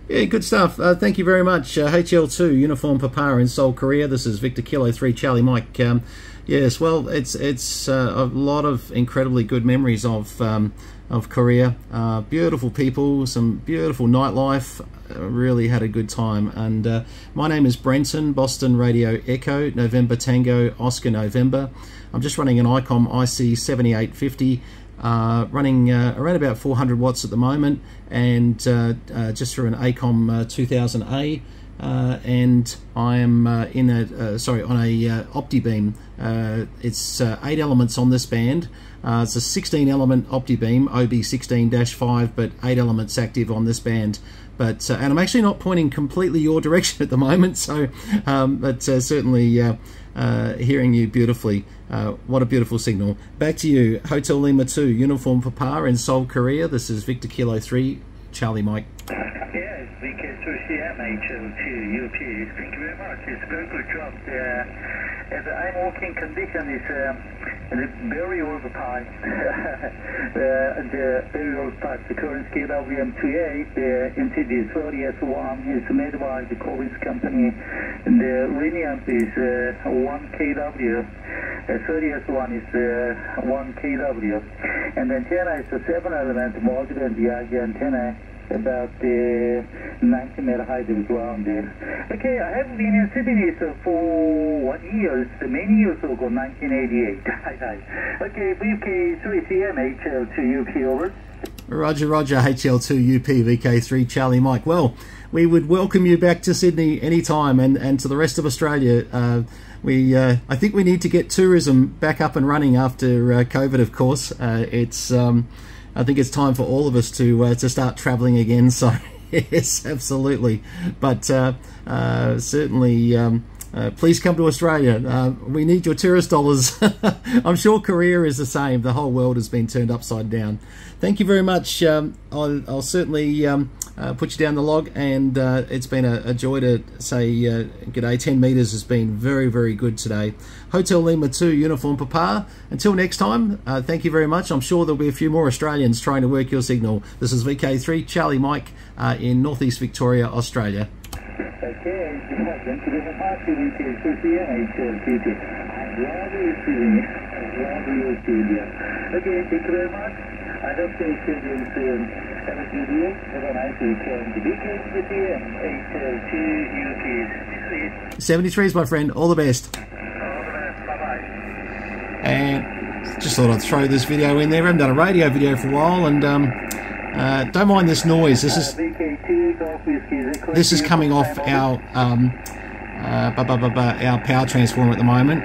Yeah, good stuff. Thank you very much. HL2 Uniform Papa in Seoul, Korea. This is Victor Kilo 3 Charlie Mike. Yes, well, it's a lot of incredibly good memories of Korea. Beautiful people, some beautiful nightlife. Really had a good time. And my name is Brenton, Boston Radio Echo, November Tango, Oscar November. I'm just running an ICOM IC7850. Running around about 400 watts at the moment, and just through an ACOM 2000A, and I am in a on a OptiBeam. It's 8 elements on this band. It's a 16 element OptiBeam OB16-5, but 8 elements active on this band. But and I'm actually not pointing completely your direction at the moment, so but certainly hearing you beautifully. What a beautiful signal. Back to you, Hotel Lima 2 Uniform Papa in Seoul, Korea. This is Victor Kilo 3 Charlie Mike. Yeah, it's VK5MG. Thank you very much. It's a very good job. And I'm working condition is very old pipe. The very old pipe, the current KWM28, the NTD 30S1 is made by the Collins company, and the linear is 1 kW. 30S1 is 1 kW. And the antenna is a 7 element modular DIG antenna, about 90 meter height of ground there. Okay, I have been in Sydney for 1 year, many years ago, 1988. Okay, VK3CM HL2UP, over. Roger, Roger, HL2UP, VK3 Charlie Mike. Well, we would welcome you back to Sydney anytime, and to the rest of Australia. I think we need to get tourism back up and running after COVID, of course. I think it's time for all of us to start travelling again. So yes, absolutely. But certainly, please come to Australia. We need your tourist dollars. I'm sure Korea is the same. The whole world has been turned upside down. Thank you very much. I'll certainly put you down the log, and it's been a joy to say g'day. 10 metres has been very, very good today. Hotel Lima 2 Uniform Papa. Until next time, thank you very much. I'm sure there'll be a few more Australians trying to work your signal. This is VK3 Charlie Mike in Northeast Victoria, Australia. Okay, thank you very much. Okay, thank you very much. I hope to see you soon. Have a good day. Have a nice weekend. VK3CM HL2UP. 73s, my friend. All the best. All the best. Bye-bye. And just thought I'd throw this video in there. I haven't done a radio video for a while, and don't mind this noise. This is coming off our power transformer at the moment.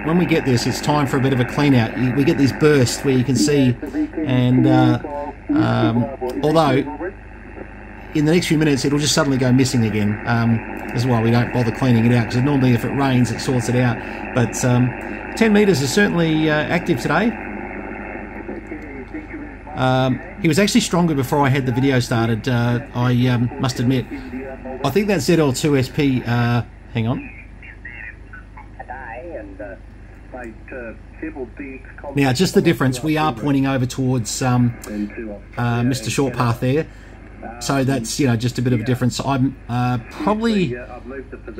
When we get this, it's time for a bit of a clean out. We get these bursts where you can see, and although in the next few minutes it'll just suddenly go missing again. This is why we don't bother cleaning it out, because normally if it rains it sorts it out. But 10 metres is certainly active today. He was actually stronger before I had the video started, I must admit. I think that ZL2SP, hang on. Now, just the difference, we are pointing over towards Mr. Shortpath there. So that's, you know, just a bit of a difference. I'm probably,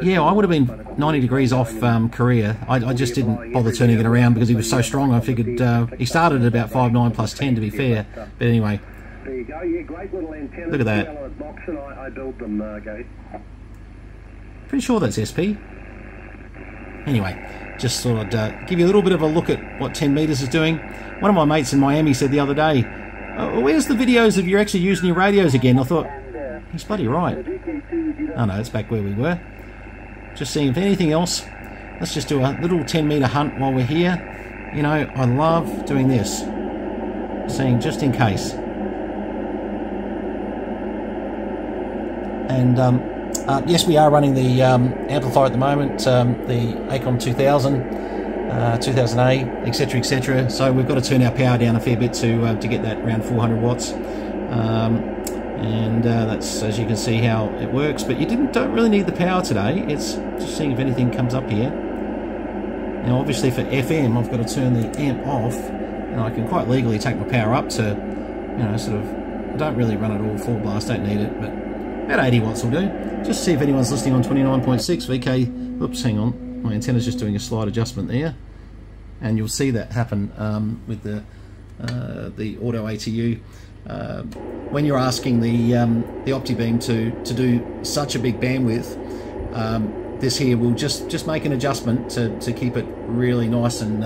yeah, I would have been 90 degrees off Korea. I just didn't bother turning it around because he was so strong. I figured he started at about 5.9 plus 10 to be fair. But anyway, look at that. Pretty sure that's SP. Anyway, just thought I'd give you a little bit of a look at what 10 metres is doing. One of my mates in Miami said the other day, where's the videos of you actually using your radios again? I thought, he's bloody right. Oh no, it's back where we were. Just seeing if anything else. Let's just do a little 10 metre hunt while we're here. You know, I love doing this. Seeing just in case. And yes, we are running the amplifier at the moment, the ACOM 2000, 2000A, etc., etc. So we've got to turn our power down a fair bit to get that around 400 watts. And that's, as you can see, how it works. But you don't really need the power today. It's just seeing if anything comes up here. Now, obviously for FM, I've got to turn the amp off, and I can quite legally take my power up to, you know, sort of. I don't really run it all full blast. Don't need it, but about 80 watts will do. Just see if anyone's listening on 29.6 VK. Oops, hang on, my antenna's just doing a slight adjustment there, and you'll see that happen with the auto ATU. When you're asking the OptiBeam to do such a big bandwidth, this here will just make an adjustment to keep it really nice and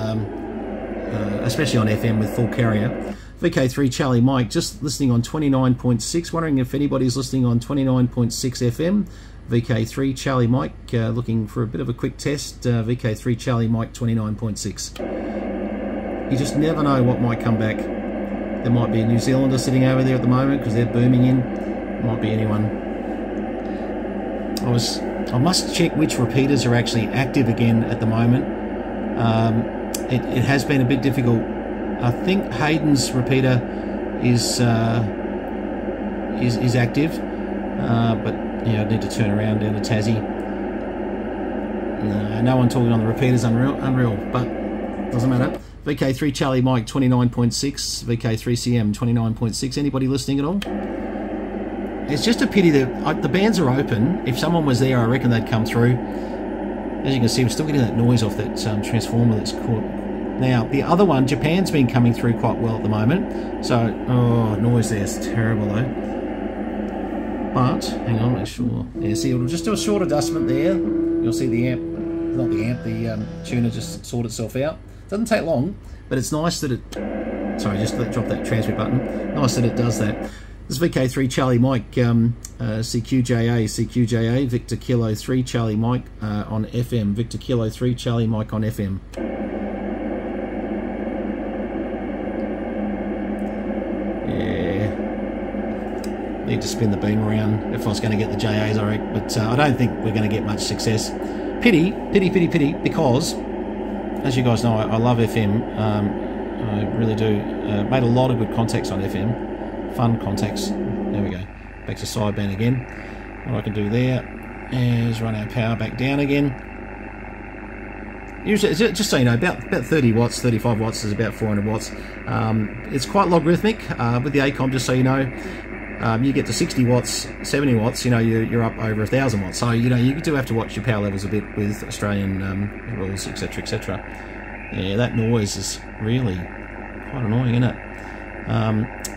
especially on FM with full carrier. VK3 Charlie Mike, just listening on 29.6, wondering if anybody's listening on 29.6 FM. VK3 Charlie Mike, looking for a bit of a quick test. VK3 Charlie Mike 29.6. You just never know what might come back. There might be a New Zealander sitting over there at the moment because they're booming in. Might be anyone. I must check which repeaters are actually active again at the moment. It has been a bit difficult. I think Hayden's repeater is active, but yeah, I need to turn around down to Tassie. No one talking on the repeaters, unreal, but doesn't matter. VK3 Charlie Mike 29.6, VK3CM 29.6. Anybody listening at all? It's just a pity that the bands are open. If someone was there, I reckon they'd come through. As you can see, we're still getting that noise off that transformer that's caught. Now, the other one, Japan's been coming through quite well at the moment. So, oh, noise there is terrible though. But, hang on, make sure. Yeah, see, it'll just do a short adjustment there. You'll see the amp, not the amp, the tuner just sort itself out. Doesn't take long, but it's nice that it, sorry, just drop that transmit button. Nice that it does that. This is VK3 Charlie Mike, CQJA, Victor Kilo 3 Charlie Mike on FM, Victor Kilo 3 Charlie Mike on FM. Yeah, need to spin the beam around if I was going to get the JAs, I reckon, but I don't think we're going to get much success. Pity, because, as you guys know, I love FM, I really do. Made a lot of good contacts on FM. Fun contacts. There we go. Back to sideband again. What I can do there is run our power back down again. Usually, just so you know, about 30 watts, 35 watts is about 400 watts. It's quite logarithmic with the ACOM, just so you know. You get to 60 watts, 70 watts, you know, you're up over 1,000 watts. So, you know, you do have to watch your power levels a bit with Australian rules, etc., etc. Yeah, that noise is really quite annoying, isn't it?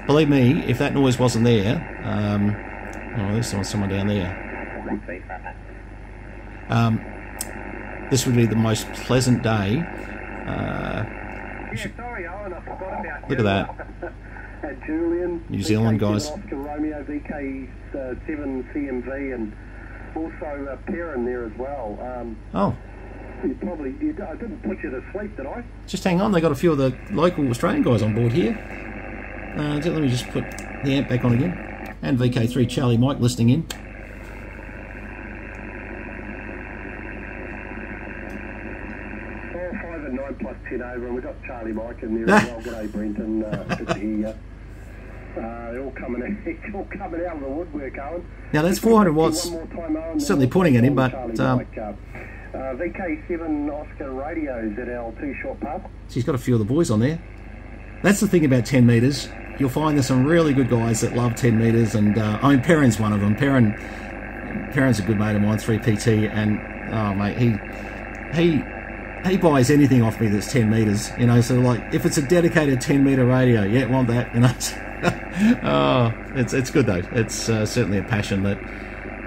Believe me, if that noise wasn't there, oh, there's someone down there. This would be the most pleasant day. Sorry, Owen, I forgot about look at that. Julian, New Zealand guys. Oscar Romeo, VK7CMV, and also Perrin there as well. Oh. You probably did. I didn't put you to sleep, did I? Just hang on, they got a few of the local Australian guys on board here. Let me just put the amp back on again. And VK3 Charlie Mike listening in. 5 and 9 plus 10 over, and we've got Charlie Mike in there as well. G'day, Brenton. Good to hear you. They're all coming out of the woodwork, Owen. Now that's 400 watts. One more time, Owen. Certainly pointing at him, but VK7 Oscar radios at our 2 short pub. She's got a few of the boys on there. That's the thing about 10 metres. You'll find there's some really good guys that love 10 metres, and I mean, Perrin's one of them. Perrin's a good mate of mine, 3PT, and oh mate, he buys anything off me that's 10 metres, you know. So like, if it's a dedicated 10-metre radio, yeah, want that, you know. Oh, it's good though. It's certainly a passion that.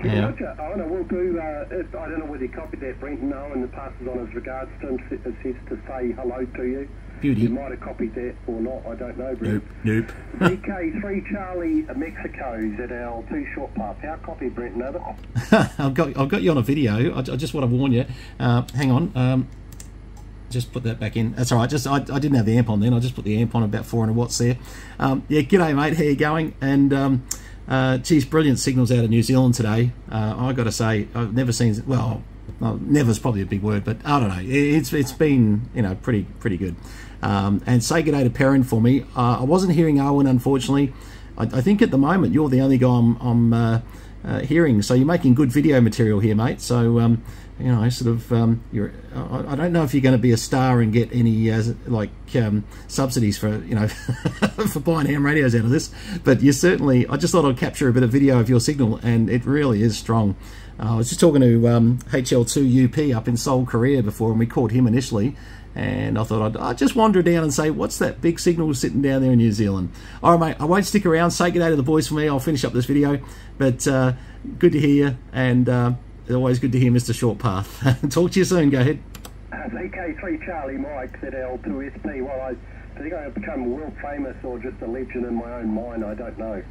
Yeah. Roger, Owen, I will do. I don't know whether you copied that, Brenton. Owen passes on his regards to him. It says to say hello to you. Beauty. You might have copied that or not. I don't know, Brent. Nope. VK3 Charlie Mexico's at our 2 short pub. How copy, Brenton? I've got you on a video. I just want to warn you. Hang on. Just put that back in. That's all right. I didn't have the amp on then. I just put the amp on, about 400 watts there. Yeah. G'day, mate. How you going? And geez, brilliant signals out of New Zealand today. I got to say, I've never seen. Well, never's probably a big word, but I don't know. It's been, you know, pretty good. And say g'day to Perrin for me. I wasn't hearing Owen, unfortunately. I think at the moment you're the only guy I'm hearing. So you're making good video material here, mate. So you know, sort of I don't know if you're going to be a star and get any subsidies for, you know, for buying ham radios out of this, but you certainly, I just thought I'd capture a bit of video of your signal, and it really is strong. I was just talking to HL2UP up in Seoul, Korea before, and we caught him initially, and I thought I'd just wander down and say, what's that big signal sitting down there in New Zealand? All right, mate, I won't stick around. Say good day to the boys for me. I'll finish up this video, but good to hear you, and always good to hear Mr. Short Path. Talk to you soon. Go ahead. VK3 Charlie Mike ZL2SP. Well, I think I've become world famous or just a legend in my own mind. I don't know.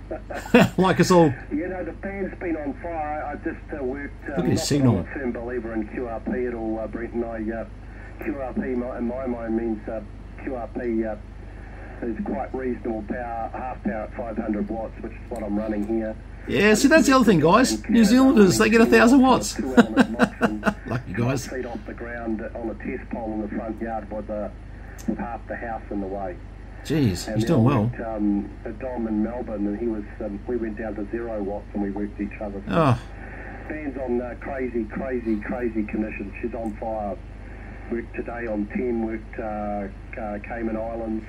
Like us all. You know, the band's been on fire. I just worked. Look at his signal. I'm a firm believer in QRP at all, Brenton. QRP in my mind means QRP is quite reasonable power, half power at 500 watts, which is what I'm running here. Yeah, see, that's the other thing, guys. New Zealanders, they get 1,000 watts. Lucky guys. 6 feet off the ground on a test pole in the front yard with half the house in the way. Jeez, he's doing well. A Dom in Melbourne, and he was. We went down to 0 watts, and we worked each other. Oh. Band's on crazy conditions. She's on fire. Worked today on 10. Worked Cayman Islands.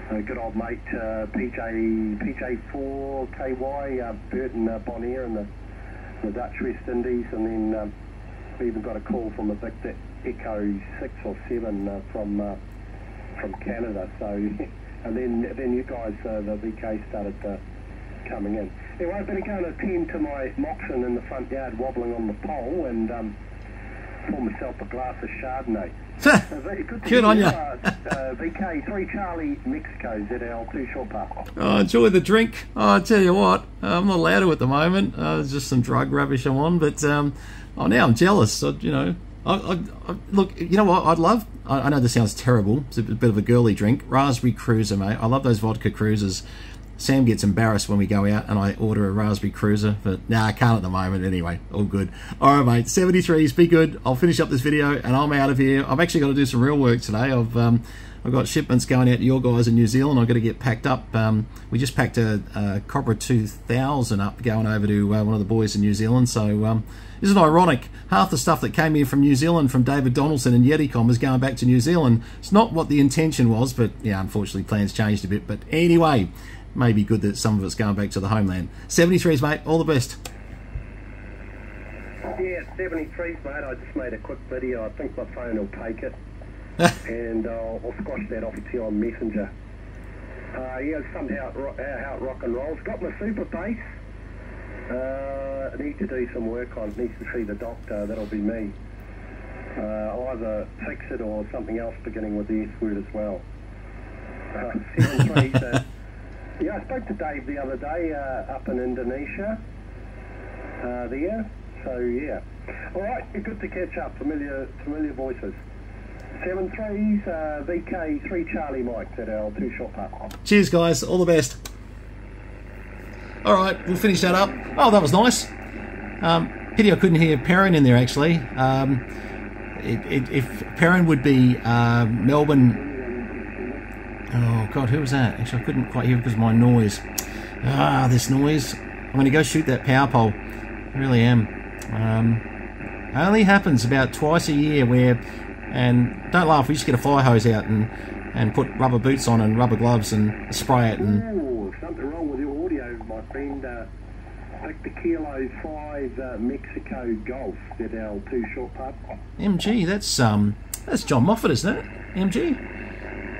A good old mate, PJ4KY, Burton Bonaire in the Dutch West Indies, and then we even got a call from a Victor Echo 6 or 7 from Canada. So, and then you guys, the VK started coming in. Anyway, I've been going to attend to my Moxon in the front yard, wobbling on the pole, and pour myself a glass of Chardonnay. Good on you. VK3 Charlie Mexico ZL2 Short Path. Oh, enjoy the drink. Oh, I tell you what, I'm not allowed to at the moment. There's just some drug rubbish I'm on, but now I'm jealous. So, you know, I look, you know what I'd love? I know this sounds terrible. It's a bit of a girly drink. Raspberry Cruiser, mate. I love those vodka cruisers. Sam gets embarrassed when we go out and I order a Raspberry Cruiser, but nah, I can't at the moment anyway. All good. All right, mate. 73s, be good. I'll finish up this video and I'm out of here. I've actually got to do some real work today. I've got shipments going out to your guys in New Zealand. I've got to get packed up. We just packed a Cobra 2000 up going over to one of the boys in New Zealand. So isn't it ironic? Half the stuff that came here from New Zealand from David Donaldson and Yeticom is going back to New Zealand. It's not what the intention was, but yeah, unfortunately plans changed a bit. But anyway, maybe good that some of it's going back to the homeland. 73s, mate. All the best. Yeah, 73s, mate. I just made a quick video. I think my phone will take it. And I'll squash that off to you on Messenger. Yeah, somehow how it rock and rolls. Got my super bass. I need to do some work on it. Needs to see the doctor. That'll be me. I'll either fix it or something else beginning with the S word as well. 73s. Yeah, I spoke to Dave the other day up in Indonesia there, so yeah. Alright, good to catch up, familiar voices. 73s, VK3 Charlie Mike, ZL2 Short Path. Cheers, guys, all the best. Alright, we'll finish that up. Oh, that was nice. Pity I couldn't hear Perrin in there actually. If Perrin would be Melbourne. Oh God, who was that? Actually, I couldn't quite hear because of my noise. This noise. I'm going to go shoot that power pole. I really am. Only happens about twice a year where, and don't laugh, we just get a fire hose out and put rubber boots on and rubber gloves and spray it. And ooh, something wrong with your audio, my friend. Victor Kilo 5 Mexico Golf ZL2 Short Path. MG, that's John Moffatt, isn't it? MG.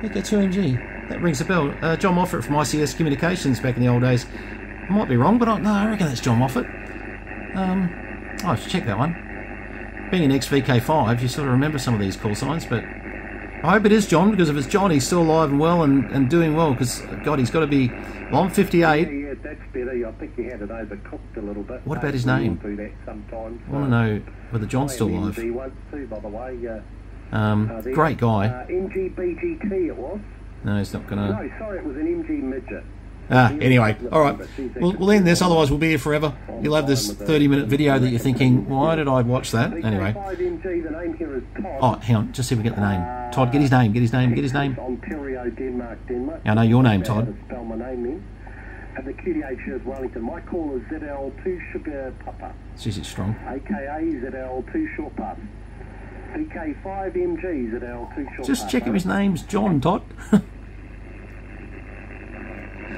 VK2MG. That rings a bell. John Moffatt from ICS Communications back in the old days. I might be wrong, but no, I reckon that's John Moffatt. I should check that one. Being an ex-VK5, you sort of remember some of these call signs, but I hope it is John, because if it's John, he's still alive and well and doing well, because, God, he's got to be... Well, I'm 58. Yeah, that's better. I think you had it overcooked a little bit. What about his name? Do that sometimes. I want to know whether John's still alive. MG once too, by the way. Great guy. MG it was. No, he's not going to... No, sorry, it was an MG midget. Anyway, alright, we'll end this, otherwise we'll be here forever. You'll have this 30-minute video that you're thinking, why did I watch that? Anyway. Oh, hang on, just see if we get the name. Todd, get his name. Ontario, Denmark. I know your name, Todd. Spell my name in. And the QDH is Wellington. My call is ZL2 Sugar Papa. Jeez, it's strong. AKA ZL2 Short Pass. VK5MG ZL2 Short Just Pass. check if his name's John, Todd.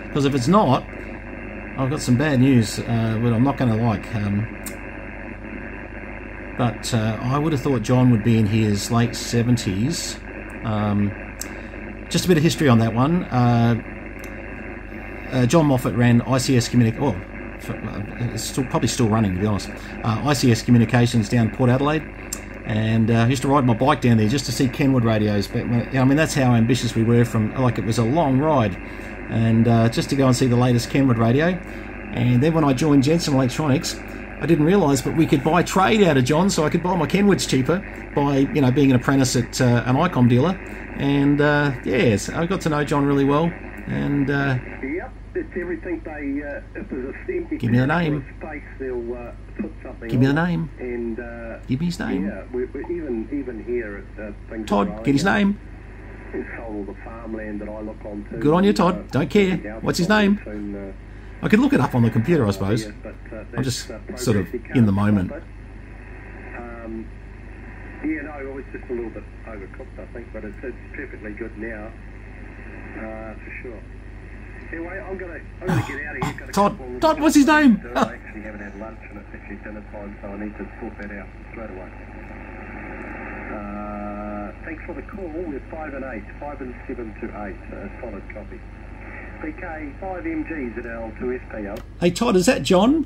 Because if it's not, I've got some bad news, but I'm not going to like. But I would have thought John would be in his late 70s. Just a bit of history on that one. John Moffatt ran ICS it's probably still running, to be honest. ICS Communications down Port Adelaide, and I used to ride my bike down there just to see Kenwood radios. But I mean, that's how ambitious we were. It was a long ride, and just to go and see the latest Kenwood radio. And then when I joined Jensen Electronics, I didn't realise, but we could buy trade out of John, so I could buy my Kenwoods cheaper by being an apprentice at an ICOM dealer. And yes, I got to know John really well. And yep, it's everything they. If there's a empty give me the name. Space, they'll put something. Give me the name. And give me his name. Yeah, we're even here at things. Todd, get his name. It's all the farmland that I look on too. Good on you, Todd. Don't care. What's his name? I could look it up on the computer, I suppose. I'm just sort of in the moment. Yeah, no, it was just a little bit overcooked, I think, but it's perfectly good now, for sure. Anyway, I'm gonna get out of here. Todd, what's his name? I actually haven't had lunch, and it's actually dinner time, so I need to sort that out straight away. Thanks for the call. We're 5 and 8, 5 and 7 to 8. Solid copy. VK5MG ZL2SP. Hey Todd, is that John?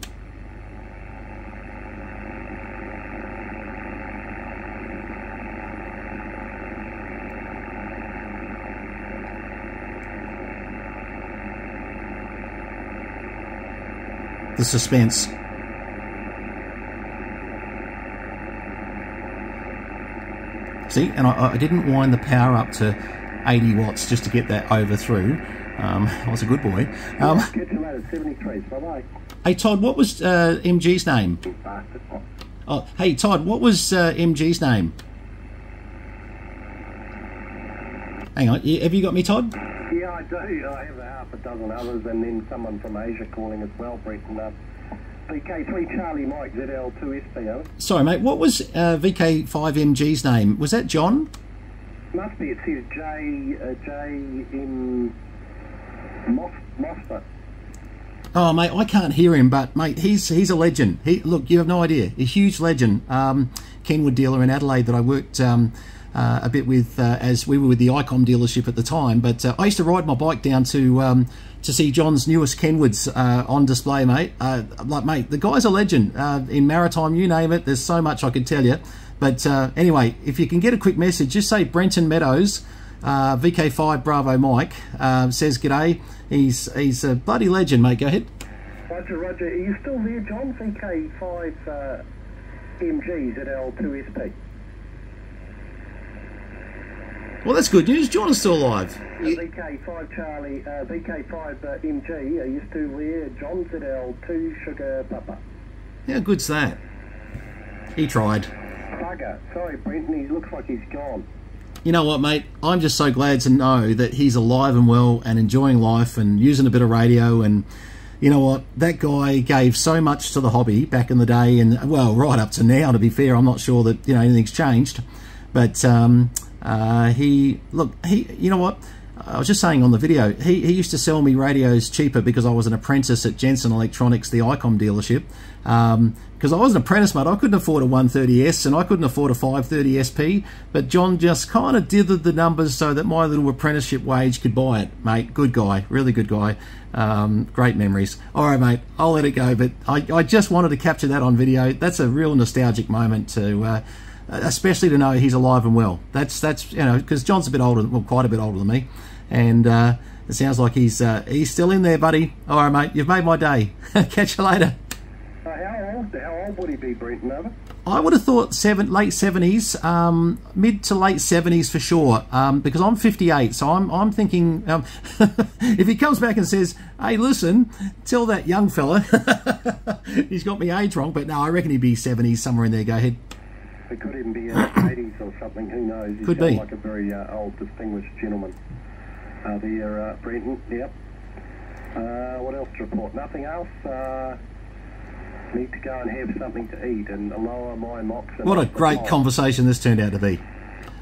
The suspense. See, and I didn't wind the power up to 80 watts just to get that overthrough. I was a good boy. Catch you later, 73. Bye-bye. Hey Todd, what was MG's name? Oh, hey Todd, what was MG's name? Hang on, have you got me, Todd? Yeah, I do. I have half a dozen others, and then someone from Asia calling as well, Brenton. VK3 Charlie Mike ZL2SP. Sorry, mate. What was VK5MG's name? Was that John? Must be. It says J.M. Moffatt. Oh, mate, I can't hear him, but mate, he's a legend. Look, you have no idea. A huge legend. Kenwood dealer in Adelaide that I worked a bit with as we were with the ICOM dealership at the time. But I used to ride my bike down to see John's newest Kenwoods on display, mate. Mate, the guy's a legend. In maritime, you name it, there's so much I could tell you. But anyway, if you can get a quick message, just say Brenton Meadows, VK5 Bravo Mike, says g'day. He's a bloody legend, mate. Go ahead. Roger, Roger. Are you still there, John? VK5 MG ZL2SP. Well, that's good news. John is still alive. VK5 Charlie, VK5 MG, are you still there? John ZL2 Sugar Papa. How good's that? He tried. Bugger. Sorry, Brenton, he looks like he's gone. You know what, mate? I'm just so glad to know that he's alive and well and enjoying life and using a bit of radio. And you know what? That guy gave so much to the hobby back in the day, and well, right up to now. To be fair, I'm not sure that anything's changed, but you know what? I was just saying on the video, he used to sell me radios cheaper because I was an apprentice at Jensen Electronics, the ICOM dealership. Because I was an apprentice, mate, I couldn't afford a 130S and I couldn't afford a 530 SP. But John just kind of dithered the numbers so that my little apprenticeship wage could buy it, mate. Good guy, really good guy. Great memories. All right, mate, I'll let it go. But I just wanted to capture that on video. That's a real nostalgic moment to... especially to know he's alive and well. That's because John's a bit older, well, quite a bit older than me, and it sounds like he's still in there, buddy. All right, mate, you've made my day. Catch you later. How old would he be, Brenton? Over? I would have thought late 70s, mid to late 70s for sure, because I'm 58, so I'm thinking if he comes back and says, hey, listen, tell that young fella, he's got me age wrong, but no, I reckon he'd be 70s, somewhere in there. Go ahead. It could even be 80s or something, who knows. He could be. Like a very old, distinguished gentleman there, Brenton. Yep. What else to report? Nothing else. Need to go and have something to eat and lower my mox. What a great conversation this turned out to be.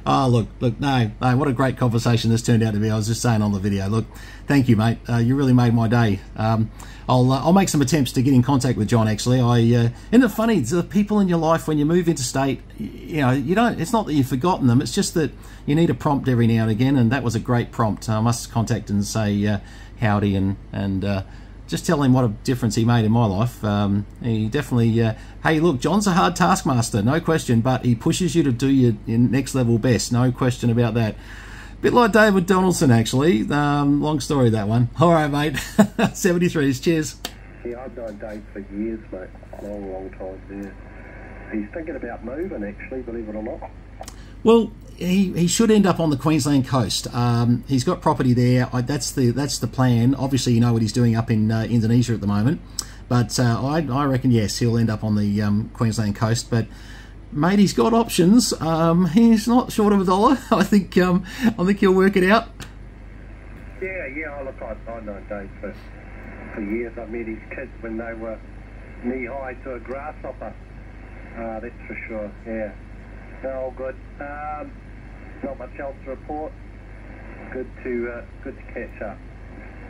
Oh, look, no, what a great conversation this turned out to be. I was just saying on the video, look, thank you, mate. You really made my day. I'll make some attempts to get in contact with John, actually. Isn't it funny, the people in your life, when you move interstate, you know, it's not that you've forgotten them, it's just that you need a prompt every now and again, and that was a great prompt. I must contact and say howdy and just tell him what a difference he made in my life. He definitely, hey, look, John's a hard taskmaster, no question, but he pushes you to do your next level best, no question about that. Bit like David Donaldson, actually. Long story, that one. All right, mate. 73s, cheers. Yeah, I've known Dave for years, mate. Long time, yeah. He's thinking about moving, actually, believe it or not. Well, he should end up on the Queensland coast. He's got property there. That's the plan. Obviously, you know what he's doing up in Indonesia at the moment. But I reckon, yes, he'll end up on the Queensland coast. But mate, he's got options. He's not short of $1. I think he'll work it out. Yeah. Oh, look, I've known Dave for years. I met his kids when they were knee high to a grasshopper. That's for sure. Yeah. They're all good. Not much else to report. Good to catch up.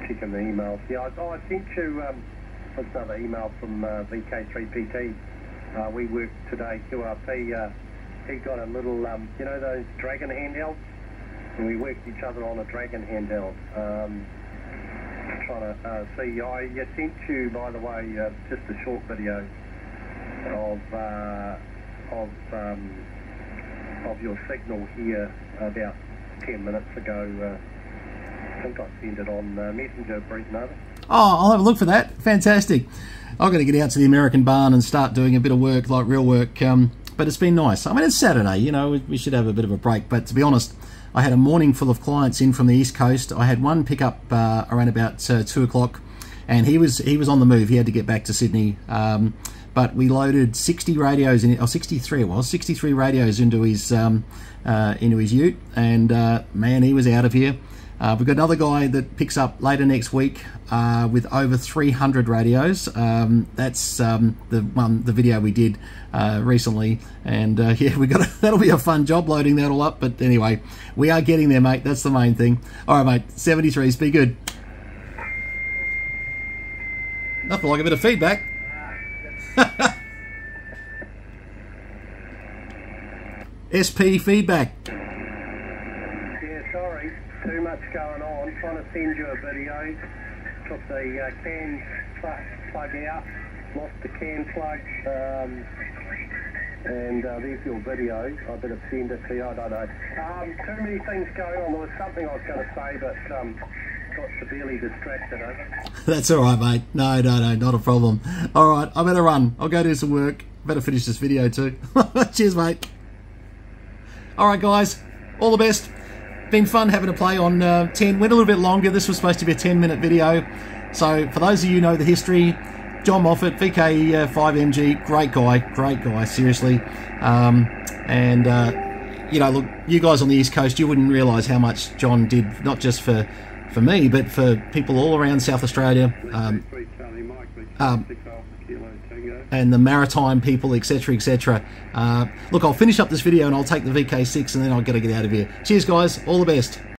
Checking the emails. Yeah, I sent you another email from VK3PT. We worked today, QRP. He got a little, you know, those Dragon handhelds, and we worked each other on a Dragon handheld. Trying to see. I sent you, by the way, just a short video of your signal here about 10 minutes ago. I think I sent it on Messenger, Brenton. Oh, I'll have a look for that. Fantastic. I've got to get out to the American barn and start doing a bit of work, like real work. But it's been nice. I mean, it's Saturday, you know, we should have a bit of a break. But to be honest, I had a morning full of clients in from the East Coast. I had one pick up around about 2 o'clock, and he was on the move. He had to get back to Sydney. But we loaded 60 radios in, or 63 it was, 63 radios into his ute, and man, he was out of here. We've got another guy that picks up later next week with over 300 radios. That's the video we did recently, and yeah, that'll be a fun job loading that all up. But anyway, we are getting there, mate. That's the main thing. All right, mate. 73s, be good. Nothing like a bit of feedback. SP feedback. Yeah, sorry, too much going on. Trying to send you a video. Took the can plug out, lost the can plug, and there's your video. I better send it to you. I don't know. Too many things going on. There was something I was going to say, but got severely distracted. That's all right, mate. No, not a problem. All right, I better run. I'll go do some work. Better finish this video too. Cheers, mate. All right, guys. All the best. Been fun having a play on 10. Went a little bit longer. This was supposed to be a 10-minute video. So for those of you who know the history, John Moffatt, VK5MG, great guy, seriously. You know, look, you guys on the East Coast, you wouldn't realise how much John did, not just for me, but for people all around South Australia, and the maritime people, etc, etc. Look, I'll finish up this video and I'll take the VK6 and then I've got to get out of here. Cheers, guys. All the best.